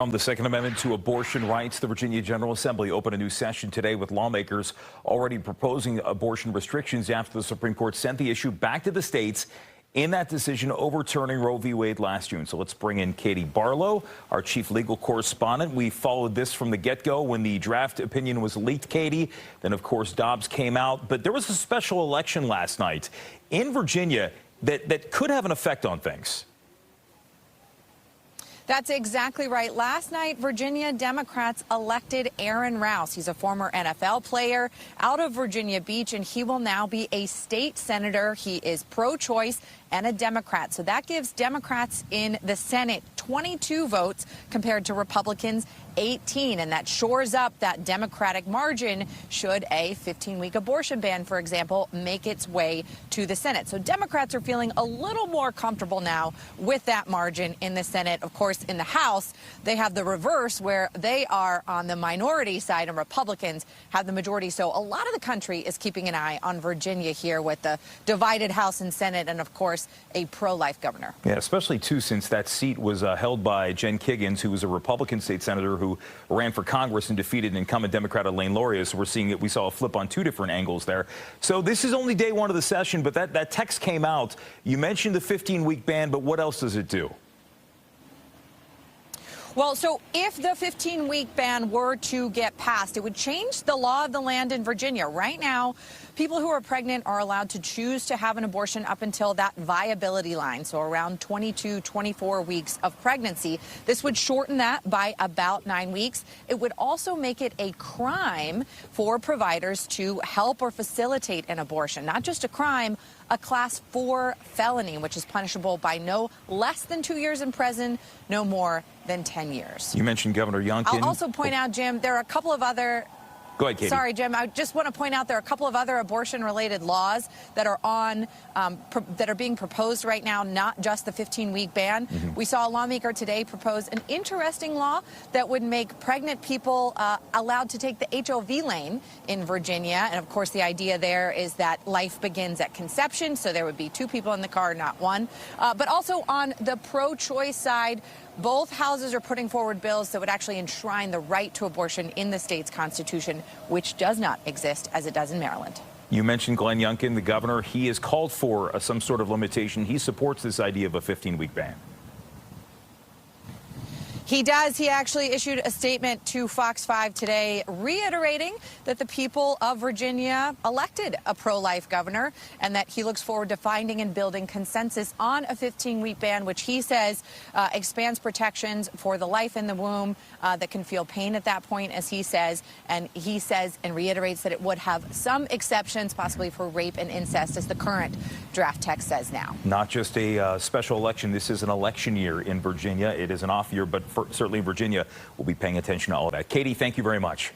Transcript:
From the Second Amendment to abortion rights, the Virginia General Assembly opened a new session today with lawmakers already proposing abortion restrictions after the Supreme Court sent the issue back to the states in that decision overturning Roe v. Wade last June. So let's bring in Katie Barlow, our chief legal correspondent. We followed this from the get-go when the draft opinion was leaked, Katie. Then, of course, Dobbs came out. But there was a special election last night in Virginia that could have an effect on things. That's exactly right. Last night, Virginia Democrats elected Aaron Rouse. He's a former NFL player out of Virginia Beach, and he will now be a state senator. He is pro-choice and a Democrat. So that gives Democrats in the Senate 22 votes compared to Republicans 18. And that shores up that Democratic margin should a 15-week abortion ban, for example, make its way to the Senate. So Democrats are feeling a little more comfortable now with that margin in the Senate. Of course, in the House, they have the reverse where they are on the minority side and Republicans have the majority. So a lot of the country is keeping an eye on Virginia here with the divided House and Senate and, of course, a pro-life governor. Yeah, especially, too, since that seat was held by Jen Kiggans, who was a Republican state senator who ran for Congress and defeated incumbent Democrat Elaine Luria. So we saw a flip on two different angles there. So this is only day one of the session, but that text came out. You mentioned the 15-week ban, but what else does it do? Well, so if the 15-week ban were to get passed, it would change the law of the land in Virginia. Right now, people who are pregnant are allowed to choose to have an abortion up until that viability line, so around 22, 24 weeks of pregnancy. This would shorten that by about 9 weeks. It would also make it a crime for providers to help or facilitate an abortion. Not just a crime, a class 4 felony, which is punishable by no less than 2 years in prison, no more than 10 years. You mentioned Governor Youngkin. I'll also point out, Jim, there are a couple of other... Go ahead, Katie. Sorry, Jim. I just want to point out there are a couple of other abortion-related laws that are that are being proposed right now, not just the 15-week ban. We saw a lawmaker today propose an interesting law that would make pregnant people allowed to take the HOV lane in Virginia. And, of course, the idea there is that life begins at conception, so there would be two people in the car, not one. But also on the pro-choice side, both houses are putting forward bills that would actually enshrine the right to abortion in the state's constitution, which does not exist as it does in Maryland. You mentioned Glenn Youngkin, the governor. He has called for some sort of limitation. He supports this idea of a 15-week ban. He does. He actually issued a statement to Fox 5 today reiterating that the people of Virginia elected a pro-life governor and that he looks forward to finding and building consensus on a 15-week ban, which he says expands protections for the life in the womb that can feel pain at that point, as he says. And he says and reiterates that it would have some exceptions, possibly for rape and incest, as the current draft text says now. Not just a special election. This is an election year in Virginia. It is an off year, but certainly Virginia will be paying attention to all of that. Katie, thank you very much.